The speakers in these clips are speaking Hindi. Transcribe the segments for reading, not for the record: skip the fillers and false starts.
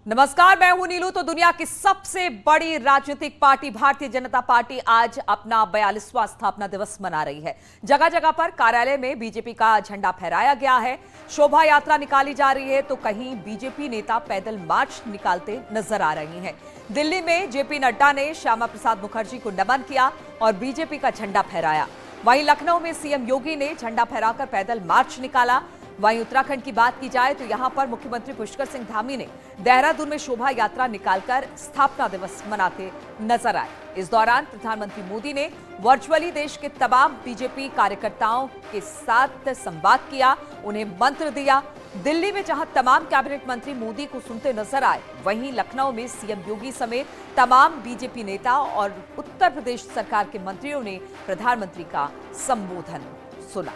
नमस्कार, मैं हूं नीलू। तो दुनिया की सबसे बड़ी राजनीतिक पार्टी भारतीय जनता पार्टी आज अपना 42वां स्थापना दिवस मना रही है। जगह जगह पर कार्यालय में बीजेपी का झंडा फहराया गया है, शोभा यात्रा निकाली जा रही है, तो कहीं बीजेपी नेता पैदल मार्च निकालते नजर आ रही हैं। दिल्ली में जेपी नड्डा ने श्यामा प्रसाद मुखर्जी को नमन किया और बीजेपी का झंडा फहराया। वहीं लखनऊ में सीएम योगी ने झंडा फहराकर पैदल मार्च निकाला। वहीं उत्तराखंड की बात की जाए तो यहां पर मुख्यमंत्री पुष्कर सिंह धामी ने देहरादून में शोभा यात्रा निकालकर स्थापना दिवस मनाते नजर आए। इस दौरान प्रधानमंत्री मोदी ने वर्चुअली देश के तमाम बीजेपी कार्यकर्ताओं के साथ संवाद किया, उन्हें मंत्र दिया। दिल्ली में जहां तमाम कैबिनेट मंत्री मोदी को सुनते नजर आए, वहीं लखनऊ में सीएम योगी समेत तमाम बीजेपी नेता और उत्तर प्रदेश सरकार के मंत्रियों ने प्रधानमंत्री का संबोधन सुना।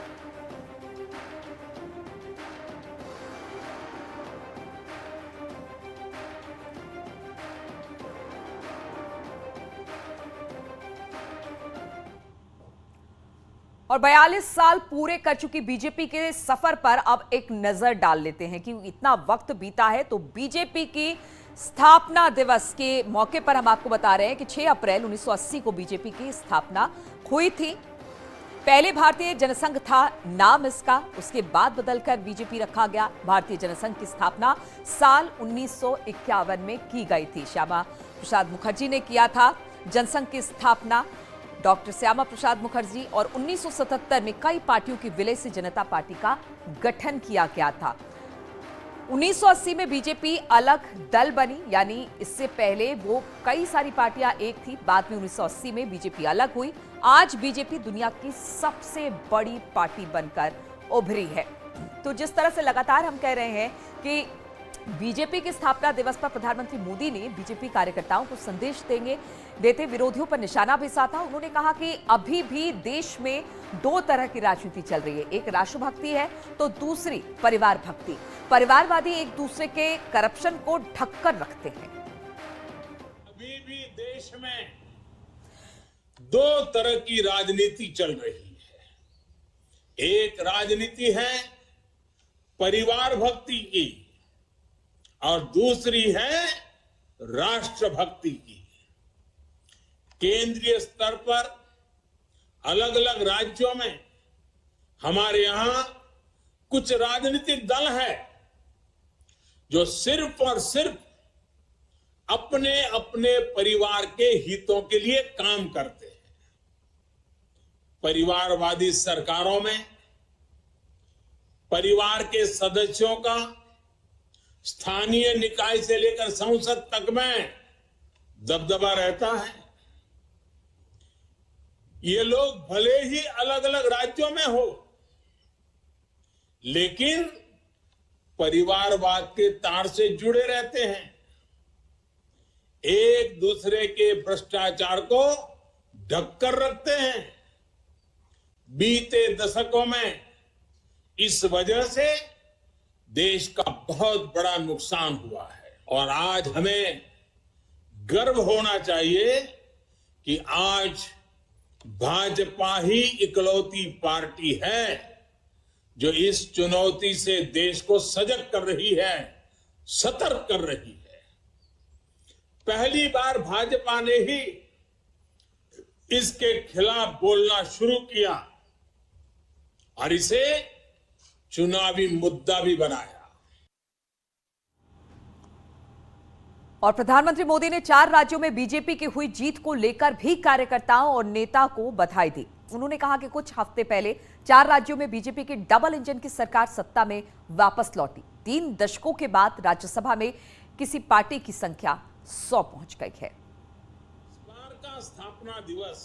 और 42 साल पूरे कर चुकी बीजेपी के सफर पर अब एक नजर डाल लेते हैं कि इतना वक्त बीता है। तो बीजेपी की स्थापना दिवस के मौके पर हम आपको बता रहे हैं कि 6 अप्रैल 1980 को बीजेपी की स्थापना हुई थी। पहले भारतीय जनसंघ था नाम इसका, उसके बाद बदलकर बीजेपी रखा गया। भारतीय जनसंघ की स्थापना साल 1951 में की गई थी। श्यामा प्रसाद मुखर्जी ने किया था जनसंघ की स्थापना। डॉक्टर श्यामा प्रसाद मुखर्जी और 1977 में कई पार्टियों की विलय से जनता पार्टी का गठन किया गया था। 1980 में बीजेपी अलग दल बनी, यानी इससे पहले वो कई सारी पार्टियां एक थी। बाद में 1980 में बीजेपी अलग हुई। आज बीजेपी दुनिया की सबसे बड़ी पार्टी बनकर उभरी है। तो जिस तरह से लगातार हम कह रहे हैं कि बीजेपी के स्थापना दिवस पर प्रधानमंत्री मोदी ने बीजेपी कार्यकर्ताओं को संदेश देते विरोधियों पर निशाना भी साधा। उन्होंने कहा कि अभी भी देश में दो तरह की राजनीति चल रही है, एक राष्ट्रभक्ति है तो दूसरी परिवार भक्ति। परिवारवादी एक दूसरे के करप्शन को ढककर रखते हैं। अभी भी देश में दो तरह की राजनीति चल रही है। एक राजनीति है परिवार भक्ति की और दूसरी है राष्ट्रभक्ति की। केंद्रीय स्तर पर अलग अलग राज्यों में हमारे यहां कुछ राजनीतिक दल है जो सिर्फ और सिर्फ अपने अपने परिवार के हितों के लिए काम करते हैं। परिवारवादी सरकारों में परिवार के सदस्यों का स्थानीय निकाय से लेकर संसद तक में दबदबा रहता है। ये लोग भले ही अलग अलग राज्यों में हो, लेकिन परिवारवाद के तार से जुड़े रहते हैं। एक दूसरे के भ्रष्टाचार को ढककर रखते हैं। बीते दशकों में इस वजह से देश का बहुत बड़ा नुकसान हुआ है और आज हमें गर्व होना चाहिए कि आज भाजपा ही इकलौती पार्टी है जो इस चुनौती से देश को सजग कर रही है, सतर्क कर रही है। पहली बार भाजपा ने ही इसके खिलाफ बोलना शुरू किया और इसे चुनावी मुद्दा भी बनाया। और प्रधानमंत्री मोदी ने 4 राज्यों में बीजेपी की हुई जीत को लेकर भी कार्यकर्ताओं और नेता को बधाई दी। उन्होंने कहा कि कुछ हफ्ते पहले 4 राज्यों में बीजेपी की डबल इंजन की सरकार सत्ता में वापस लौटी। 3 दशकों के बाद राज्यसभा में किसी पार्टी की संख्या 100 पहुंच गई है। इस बार का स्थापना दिवस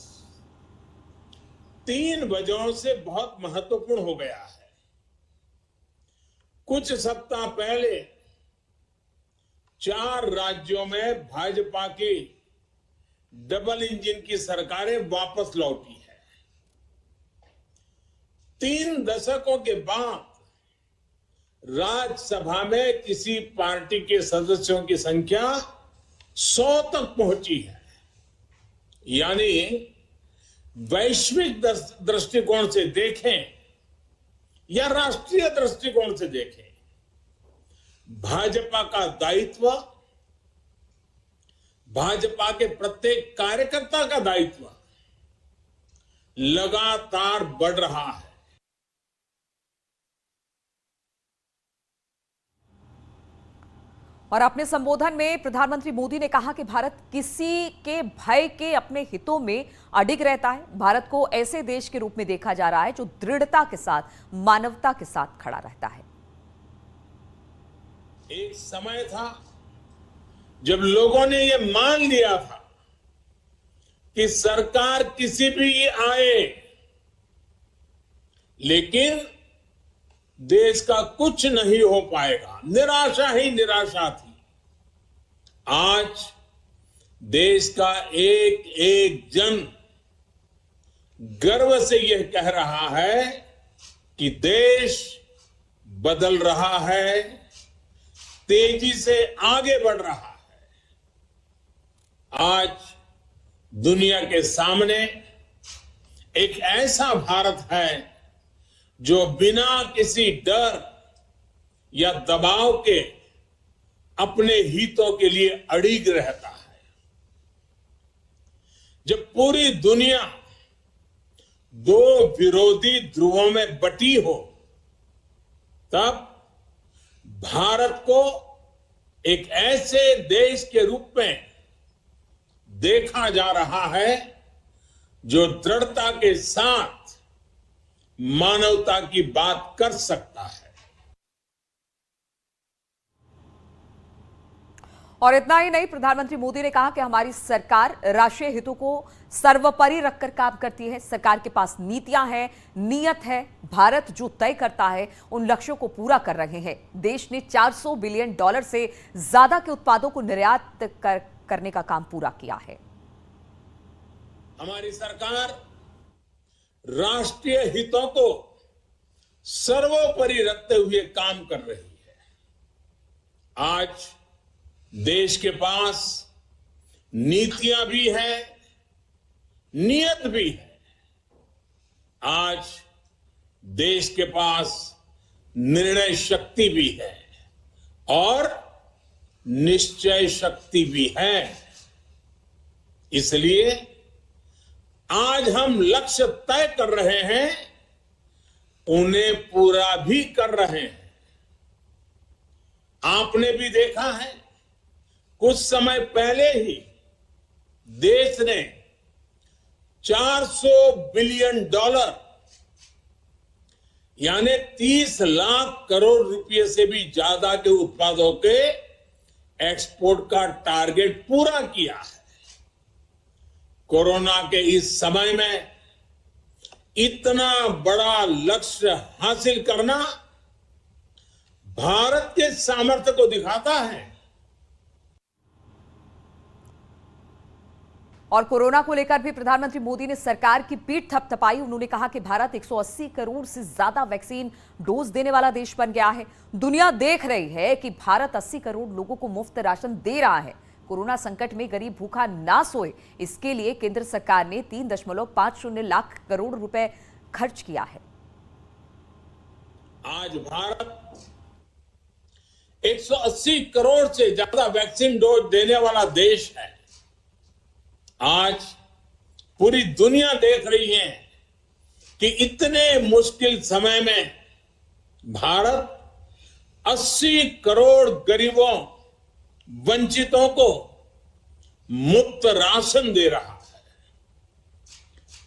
3 वजहों से बहुत महत्वपूर्ण हो गया है। कुछ सप्ताह पहले 4 राज्यों में भाजपा की डबल इंजन की सरकारें वापस लौटी है। 3 दशकों के बाद राज्यसभा में किसी पार्टी के सदस्यों की संख्या 100 तक पहुंची है। यानी वैश्विक दृष्टिकोण से देखें या राष्ट्रीय दृष्टिकोण से देखें, भाजपा का दायित्व भाजपा के प्रत्येक कार्यकर्ता का दायित्व लगातार बढ़ रहा है। और अपने संबोधन में प्रधानमंत्री मोदी ने कहा कि भारत किसी के भय के अपने हितों में अडिग रहता है। भारत को ऐसे देश के रूप में देखा जा रहा है जो दृढ़ता के साथ, मानवता के साथ खड़ा रहता है। एक समय था जब लोगों ने यह मान लिया था कि सरकार किसी भी आए, लेकिन देश का कुछ नहीं हो पाएगा, निराशा ही निराशा थी। आज देश का एक एक जन गर्व से यह कह रहा है कि देश बदल रहा है, तेजी से आगे बढ़ रहा है। आज दुनिया के सामने एक ऐसा भारत है जो बिना किसी डर या दबाव के अपने हितों के लिए अड़िग रहता है। जब पूरी दुनिया दो विरोधी ध्रुवों में बटी हो, तब भारत को एक ऐसे देश के रूप में देखा जा रहा है जो दृढ़ता के साथ मानवता की बात कर सकता है। और इतना ही नहीं, प्रधानमंत्री मोदी ने कहा कि हमारी सरकार राष्ट्रीय हितों को सर्वोपरि रखकर काम करती है। सरकार के पास नीतियां हैं, नियत है। भारत जो तय करता है उन लक्ष्यों को पूरा कर रहे हैं। देश ने $400 बिलियन से ज्यादा के उत्पादों को निर्यात करने का काम पूरा किया है। हमारी सरकार राष्ट्रीय हितों को सर्वोपरि रखते हुए काम कर रही है। आज देश के पास नीतियां भी है, नियत भी है। आज देश के पास निर्णय शक्ति भी है और निश्चय शक्ति भी है। इसलिए आज हम लक्ष्य तय कर रहे हैं, उन्हें पूरा भी कर रहे हैं। आपने भी देखा है, कुछ समय पहले ही देश ने $400 बिलियन यानी 30 लाख करोड़ रुपए से भी ज्यादा के उत्पादों के एक्सपोर्ट का टारगेट पूरा किया है। कोरोना के इस समय में इतना बड़ा लक्ष्य हासिल करना भारत के सामर्थ्य को दिखाता है। और कोरोना को लेकर भी प्रधानमंत्री मोदी ने सरकार की पीठ थपथपाई। उन्होंने कहा कि भारत 180 करोड़ से ज्यादा वैक्सीन डोज देने वाला देश बन गया है। दुनिया देख रही है कि भारत 80 करोड़ लोगों को मुफ्त राशन दे रहा है। कोरोना संकट में गरीब भूखा ना सोए, इसके लिए केंद्र सरकार ने 3.50 लाख करोड़ रुपए खर्च किया है। आज भारत 180 करोड़ से ज्यादा वैक्सीन डोज देने वाला देश है। आज पूरी दुनिया देख रही है कि इतने मुश्किल समय में भारत 80 करोड़ गरीबों, वंचितों को मुफ्त राशन दे रहा है।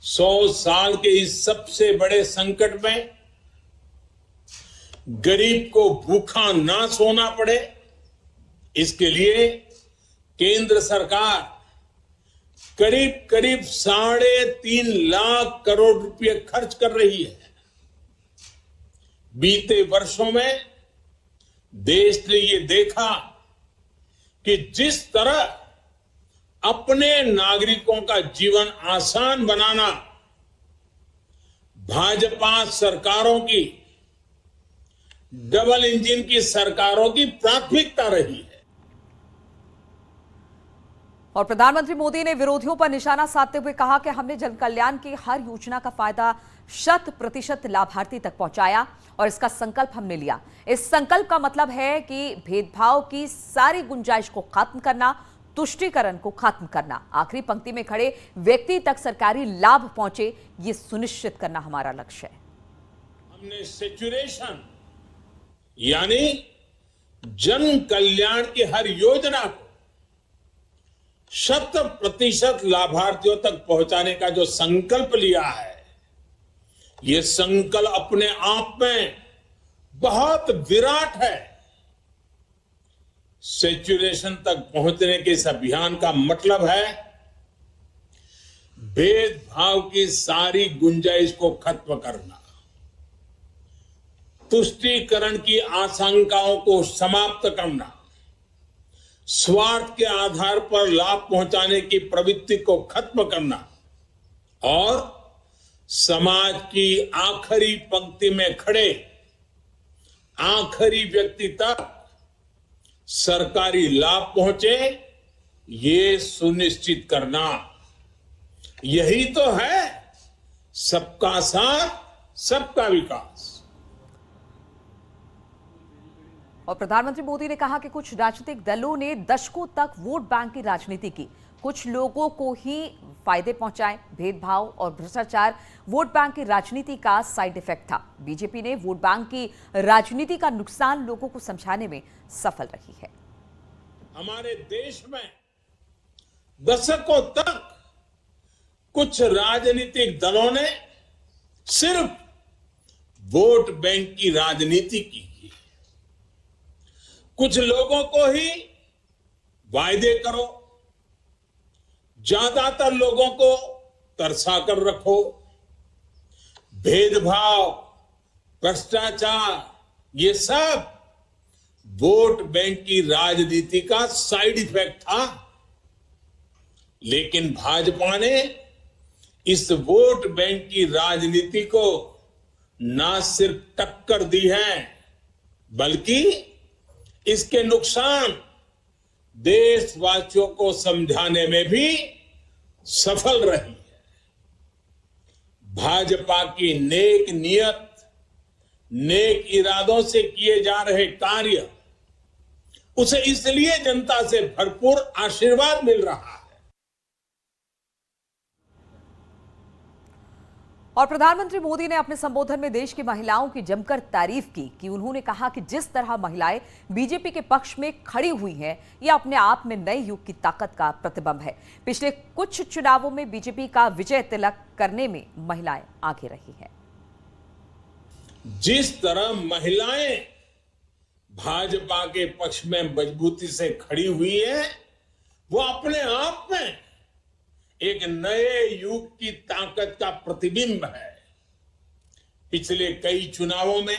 100 साल के इस सबसे बड़े संकट में गरीब को भूखा ना सोना पड़े, इसके लिए केंद्र सरकार करीब करीब 3.5 लाख करोड़ रुपए खर्च कर रही है। बीते वर्षों में देश ने ये देखा कि जिस तरह अपने नागरिकों का जीवन आसान बनाना भाजपा सरकारों की, डबल इंजन की सरकारों की प्राथमिकता रही है। और प्रधानमंत्री मोदी ने विरोधियों पर निशाना साधते हुए कहा कि हमने जन कल्याण की हर योजना का फायदा 100% लाभार्थी तक पहुंचाया और इसका संकल्प हमने लिया। इस संकल्प का मतलब है कि भेदभाव की सारी गुंजाइश को खत्म करना, तुष्टीकरण को खत्म करना, आखिरी पंक्ति में खड़े व्यक्ति तक सरकारी लाभ पहुंचे, ये सुनिश्चित करना हमारा लक्ष्य है। हमने सेचुरेशन यानी जन कल्याण की हर योजना को 100% लाभार्थियों तक पहुंचाने का जो संकल्प लिया है, ये संकल्प अपने आप में बहुत विराट है। सेचुरेशन तक पहुंचने के इस अभियान का मतलब है भेदभाव की सारी गुंजाइश को खत्म करना, तुष्टीकरण की आशंकाओं को समाप्त करना, स्वार्थ के आधार पर लाभ पहुंचाने की प्रवृत्ति को खत्म करना और समाज की आखिरी पंक्ति में खड़े आखिरी व्यक्ति तक सरकारी लाभ पहुंचे, ये सुनिश्चित करना। यही तो है सबका साथ सबका विकास। और प्रधानमंत्री मोदी ने कहा कि कुछ राजनीतिक दलों ने दशकों तक वोट बैंक की राजनीति की, कुछ लोगों को ही फायदे पहुंचाए। भेदभाव और भ्रष्टाचार वोट बैंक की राजनीति का साइड इफेक्ट था। बीजेपी ने वोट बैंक की राजनीति का नुकसान लोगों को समझाने में सफल रही है। हमारे देश में दशकों तक कुछ राजनीतिक दलों ने सिर्फ वोट बैंक की राजनीति की। कुछ लोगों को ही वायदे करो, ज्यादातर लोगों को तरसा कर रखो। भेदभाव, भ्रष्टाचार, ये सब वोट बैंक की राजनीति का साइड इफेक्ट था। लेकिन भाजपा ने इस वोट बैंक की राजनीति को ना सिर्फ टक्कर दी है, बल्कि इसके नुकसान देशवासियों को समझाने में भी सफल रही है। भाजपा की नेक नियत, नेक इरादों से किए जा रहे कार्य, उसे इसलिए जनता से भरपूर आशीर्वाद मिल रहा है। और प्रधानमंत्री मोदी ने अपने संबोधन में देश की महिलाओं की जमकर तारीफ की कि उन्होंने कहा कि जिस तरह महिलाएं बीजेपी के पक्ष में खड़ी हुई हैं, यह अपने आप में नए युग की ताकत का प्रतिबिंब है। पिछले कुछ चुनावों में बीजेपी का विजय तिलक करने में महिलाएं आगे रही हैं। जिस तरह महिलाएं भाजपा के पक्ष में मजबूती से खड़ी हुई है, वो अपने आप में एक नए युग की ताकत का प्रतिबिंब है। पिछले कई चुनावों में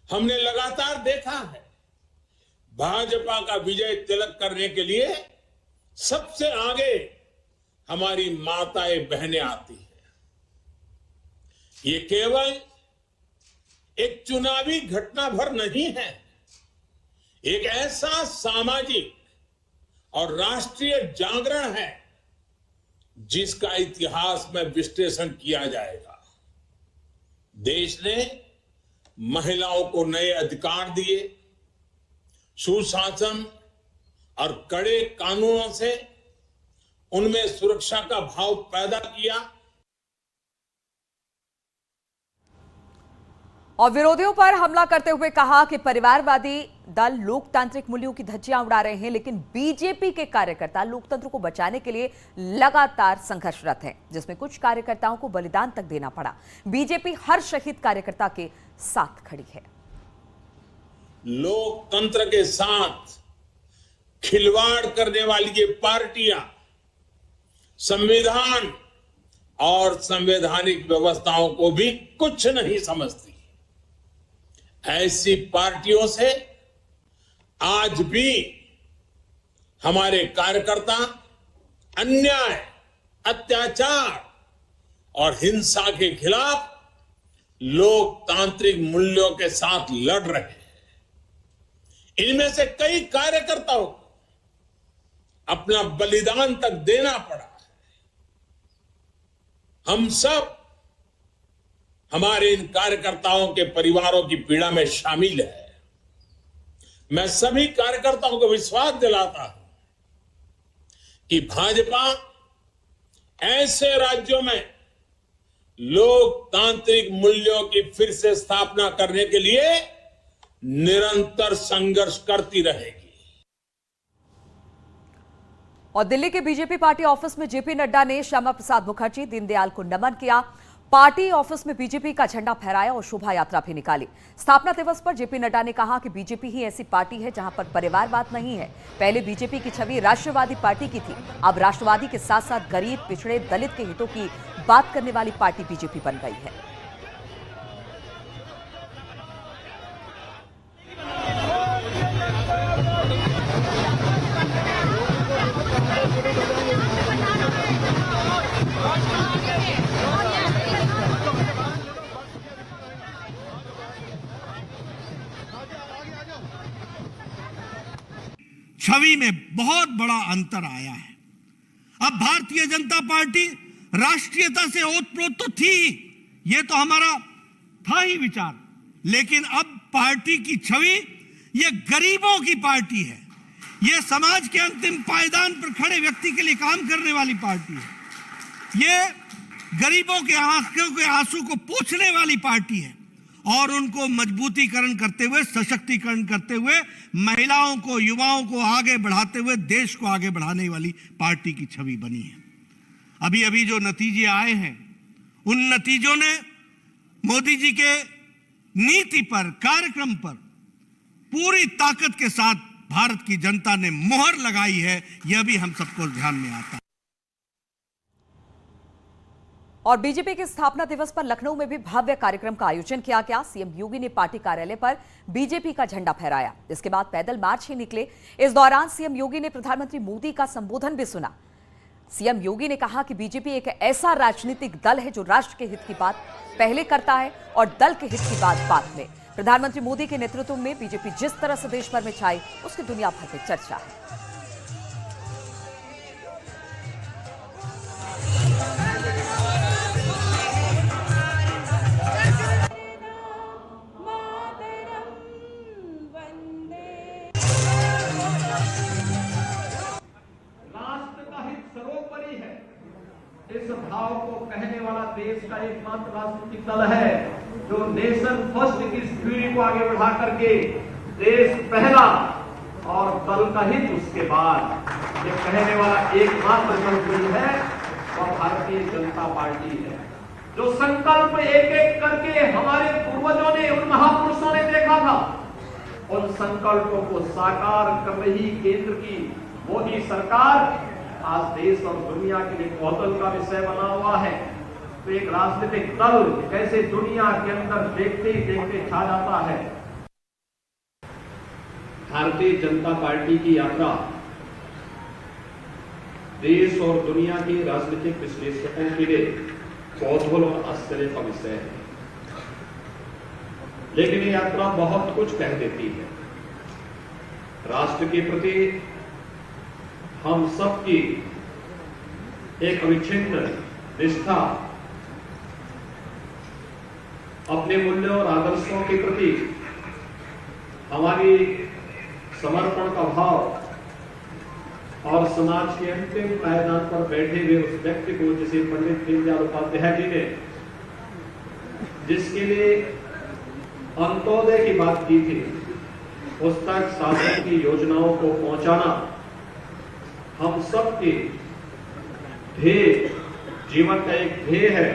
हमने लगातार देखा है, भाजपा का विजय तिलक करने के लिए सबसे आगे हमारी माताएं बहनें आती है। ये केवल एक चुनावी घटना भर नहीं है, एक ऐसा सामाजिक और राष्ट्रीय जागरण है जिसका इतिहास में विश्लेषण किया जाएगा। देश ने महिलाओं को नए अधिकार दिए, सुशासन और कड़े कानूनों से उनमें सुरक्षा का भाव पैदा किया। और विरोधियों पर हमला करते हुए कहा कि परिवारवादी दल लोकतांत्रिक मूल्यों की धज्जियां उड़ा रहे हैं, लेकिन बीजेपी के कार्यकर्ता लोकतंत्र को बचाने के लिए लगातार संघर्षरत हैं, जिसमें कुछ कार्यकर्ताओं को बलिदान तक देना पड़ा। बीजेपी हर शहीद कार्यकर्ता के साथ खड़ी है। लोकतंत्र के साथ खिलवाड़ करने वाली ये पार्टियां संविधान और संवैधानिक व्यवस्थाओं को भी कुछ नहीं समझती। ऐसी पार्टियों से आज भी हमारे कार्यकर्ता अन्याय, अत्याचार और हिंसा के खिलाफ लोकतांत्रिक मूल्यों के साथ लड़ रहे हैं। इनमें से कई कार्यकर्ताओं को अपना बलिदान तक देना पड़ा है। हम सब हमारे इन कार्यकर्ताओं के परिवारों की पीड़ा में शामिल है। मैं सभी कार्यकर्ताओं को विश्वास दिलाता हूं कि भाजपा ऐसे राज्यों में लोकतांत्रिक मूल्यों की फिर से स्थापना करने के लिए निरंतर संघर्ष करती रहेगी। और दिल्ली के बीजेपी पार्टी ऑफिस में जेपी नड्डा ने श्यामा प्रसाद मुखर्जी, दीनदयाल को नमन किया। पार्टी ऑफिस में बीजेपी का झंडा फहराया और शोभा यात्रा भी निकाली। स्थापना दिवस पर जेपी नड्डा ने कहा कि बीजेपी ही ऐसी पार्टी है जहां पर परिवारवाद नहीं है। पहले बीजेपी की छवि राष्ट्रवादी पार्टी की थी, अब राष्ट्रवादी के साथ साथ गरीब, पिछड़े, दलित के हितों की बात करने वाली पार्टी बीजेपी बन गई है। छवि में बहुत बड़ा अंतर आया है। अब भारतीय जनता पार्टी राष्ट्रीयता से ओतप्रोत तो थी, यह तो हमारा था ही विचार, लेकिन अब पार्टी की छवि यह गरीबों की पार्टी है। यह समाज के अंतिम पायदान पर खड़े व्यक्ति के लिए काम करने वाली पार्टी है। यह गरीबों के आंखों के आंसू को पोंछने वाली पार्टी है और उनको मजबूतीकरण करते हुए, सशक्तिकरण करते हुए, महिलाओं को, युवाओं को आगे बढ़ाते हुए देश को आगे बढ़ाने वाली पार्टी की छवि बनी है। अभी अभी जो नतीजे आए हैं, उन नतीजों ने मोदी जी के नीति पर, कार्यक्रम पर पूरी ताकत के साथ भारत की जनता ने मोहर लगाई है। यह भी हम सबको ध्यान में आता है। और बीजेपी के स्थापना दिवस पर लखनऊ में भी भव्य कार्यक्रम का आयोजन किया गया। सीएम योगी ने पार्टी कार्यालय पर बीजेपी का झंडा फहराया, इसके बाद पैदल मार्च ही निकले। इस दौरान सीएम योगी ने प्रधानमंत्री मोदी का संबोधन भी सुना। सीएम योगी ने कहा कि बीजेपी एक ऐसा राजनीतिक दल है जो राष्ट्र के हित की बात पहले करता है और दल के हित की बात बाद में। प्रधानमंत्री मोदी के नेतृत्व में बीजेपी जिस तरह से देश भर में छाई, उसकी दुनिया भर में चर्चा है। इस भाव को कहने वाला देश का एकमात्र राजनीतिक दल है जो नेशन फर्स्ट की स्पिरिट को आगे बढ़ा करके देश पहला और दल का हित उसके बाद, ये कहने वाला एकमात्र दल कोई है वह भारतीय जनता पार्टी है। जो संकल्प एक एक करके हमारे पूर्वजों ने, उन महापुरुषों ने देखा था, उन संकल्पों को साकार कर रही केंद्र की मोदी सरकार आज देश और दुनिया के लिए कौतूहल का विषय बना हुआ है। तो एक राजनीतिक दल कैसे दुनिया के अंदर देखते ही देखते छा जाता है। भारतीय जनता पार्टी की यात्रा देश और दुनिया के राजनीतिक विश्लेषकों के लिए कौतूहल और आश्चर्य का विषय है, लेकिन ये यात्रा बहुत कुछ कह देती है। राष्ट्र के प्रति हम सबकी एक अविच्छिन्न निष्ठा, अपने मूल्यों और आदर्शों के प्रति हमारी समर्पण का भाव और समाज के अंतिम पायदान पर बैठे हुए उस व्यक्ति को, जिसे पंडित दीनदयाल उपाध्याय जी ने जिसके लिए अंत्योदय की बात की थी, उस तक शासन की योजनाओं को पहुंचाना हम सबके ध्येय, जीवन का एक ध्येय है।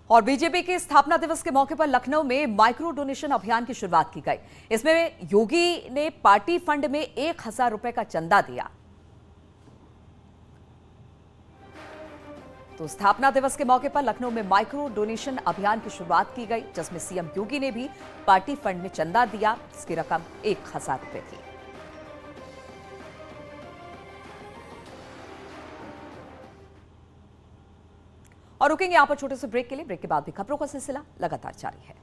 और बीजेपी के स्थापना दिवस के मौके पर लखनऊ में माइक्रो डोनेशन अभियान की शुरुआत की गई। इसमें योगी ने पार्टी फंड में 1000 रुपए का चंदा दिया। तो स्थापना दिवस के मौके पर लखनऊ में माइक्रो डोनेशन अभियान की शुरुआत की गई, जिसमें सीएम योगी ने भी पार्टी फंड में चंदा दिया। इसकी रकम 1000 रुपए थी। और रुकेंगे यहां पर छोटे से ब्रेक के लिए। ब्रेक के बाद भी खबरों का सिलसिला लगातार जारी है।